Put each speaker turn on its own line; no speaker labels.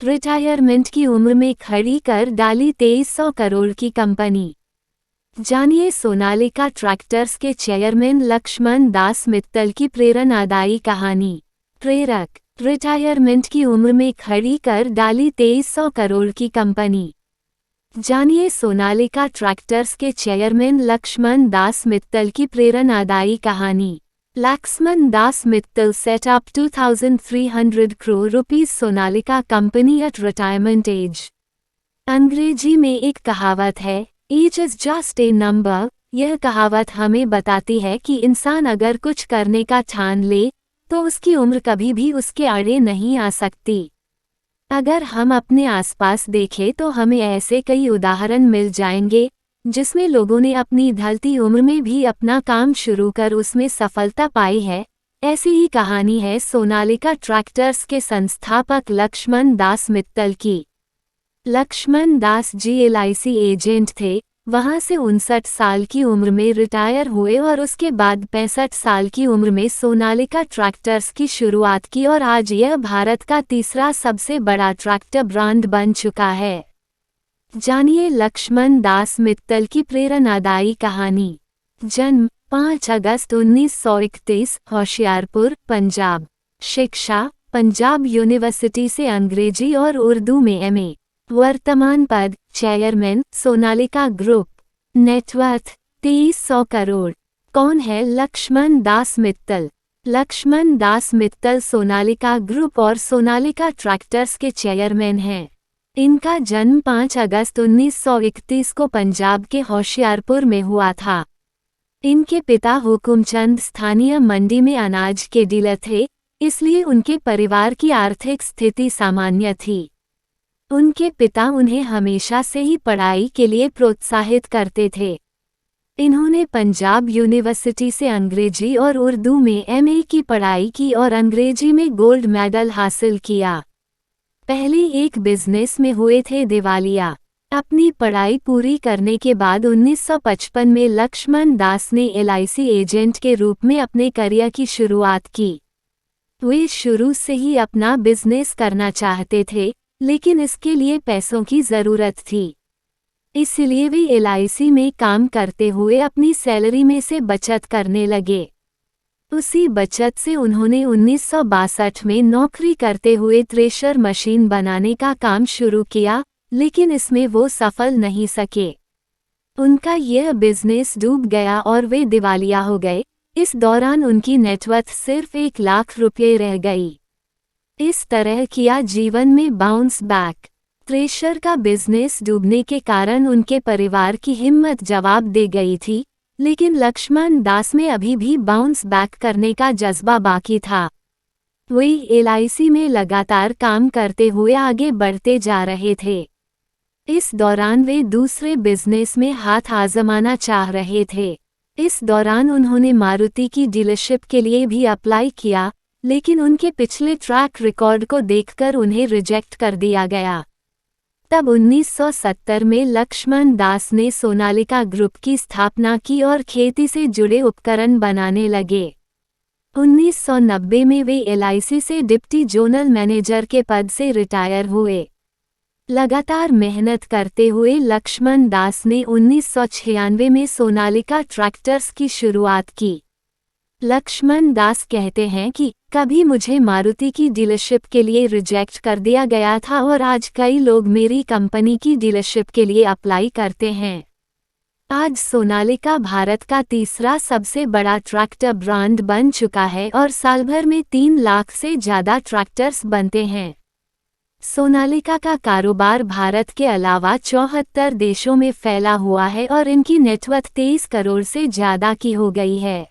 Retirement की उम्र में खड़ी कर डाली 2300 करोड़ की कंपनी। जानिए सोनालिका ट्रैक्टर्स के चेयरमैन लक्ष्मण दास मित्तल की प्रेरणादायी कहानी। प्रेरक, रिटायरमेंट की उम्र में खड़ी कर डाली 2300 करोड़ की कंपनी। जानिए सोनालिका ट्रैक्टर्स के चेयरमैन लक्ष्मण दास मित्तल की प्रेरणादायी कहानी। Laxman Das Mittal set up 2,300 crore rupees Sonalika company at retirement age। अंग्रेजी में एक कहावत है, Age is just a number। यह कहावत हमें बताती है कि इंसान अगर कुछ करने का ठान ले तो उसकी उम्र कभी भी उसके आड़े नहीं आ सकती। अगर हम अपने आसपास देखें तो हमें ऐसे कई उदाहरण मिल जाएंगे जिसमें लोगों ने अपनी ढलती उम्र में भी अपना काम शुरू कर उसमें सफलता पाई है। ऐसी ही कहानी है सोनालिका ट्रैक्टर्स के संस्थापक लक्ष्मण दास मित्तल की। लक्ष्मण दास जी LIC एजेंट थे, वहां से 59 साल की उम्र में रिटायर हुए और उसके बाद 65 साल की उम्र में सोनालिका ट्रैक्टर्स की शुरुआत की और आज यह भारत का तीसरा सबसे बड़ा ट्रैक्टर ब्रांड बन चुका है। जानिए लक्ष्मण दास मित्तल की प्रेरणादायी कहानी। जन्म 5 अगस्त 1931, होशियारपुर, पंजाब। शिक्षा पंजाब यूनिवर्सिटी से अंग्रेजी और उर्दू में MA। वर्तमान पद chairman Sonalika group. Net worth 2300 crore. कौन है लक्ष्मण दास मित्तल? लक्ष्मण दास मित्तल सोनालिका ग्रुप और सोनालिका ट्रैक्टर्स के चेयरमैन हैं। इनका जन्म 5 अगस्त 1931 को पंजाब के होशियारपुर में हुआ था। इनके पिता हुकुमचंद स्थानीय मंडी में अनाज के डीलर थे, इसलिए उनके परिवार की आर्थिक स्थिति सामान्य थी। उनके पिता उन्हें हमेशा से ही पढ़ाई के लिए प्रोत्साहित करते थे। इन्होंने पंजाब यूनिवर्सिटी से अंग्रेजी और उर्दू में MA की पढ़ाई की और अंग्रेजी में गोल्ड मेडल हासिल किया। पहले एक बिजनेस में हुए थे दिवालिया। अपनी पढ़ाई पूरी करने के बाद 1955 में लक्ष्मण दास ने LIC एजेंट के रूप में अपने करियर की शुरुआत की। वे शुरू से ही अपना बिजनेस करना चाहते थे, लेकिन इसके लिए पैसों की ज़रूरत थी। इसलिए वे LIC में काम करते हुए अपनी सैलरी में से बचत करने लगे। उसी बचत से उन्होंने 1962 में नौकरी करते हुए थ्रेशर मशीन बनाने का काम शुरू किया, लेकिन इसमें वो सफल नहीं सके। उनका यह बिजनेस डूब गया और वे दिवालिया हो गए। इस दौरान उनकी नेटवर्थ सिर्फ 1 लाख रुपये रह गई। इस तरह किया जीवन में बाउंस बैक। थ्रेशर का बिजनेस डूबने के कारण उनके परिवार की हिम्मत जवाब दे गई थी, लेकिन लक्ष्मण दास में अभी भी बाउंस बैक करने का जज्बा बाकी था। वे LIC में लगातार काम करते हुए आगे बढ़ते जा रहे थे। इस दौरान वे दूसरे बिजनेस में हाथ आजमाना चाह रहे थे। इस दौरान उन्होंने मारुति की डीलरशिप के लिए भी अप्लाई किया, लेकिन उनके पिछले ट्रैक रिकॉर्ड को देखकर उन्हें रिजेक्ट कर दिया गया। तब 1970 में लक्ष्मण दास ने सोनालिका ग्रुप की स्थापना की और खेती से जुड़े उपकरण बनाने लगे। 1990 में वे LIC से डिप्टी जोनल मैनेजर के पद से रिटायर हुए। लगातार मेहनत करते हुए लक्ष्मण दास ने 1996 में सोनालिका ट्रैक्टर्स की शुरुआत की। लक्ष्मण दास कहते हैं कि कभी मुझे मारुति की डीलरशिप के लिए रिजेक्ट कर दिया गया था और आज कई लोग मेरी कंपनी की डीलरशिप के लिए अप्लाई करते हैं। आज सोनालिका भारत का तीसरा सबसे बड़ा ट्रैक्टर ब्रांड बन चुका है और साल भर में 3 लाख से ज़्यादा ट्रैक्टर्स बनते हैं। सोनालिका का कारोबार भारत के अलावा 74 देशों में फैला हुआ है और इनकी नेटवर्थ 23 करोड़ से ज़्यादा की हो गई है।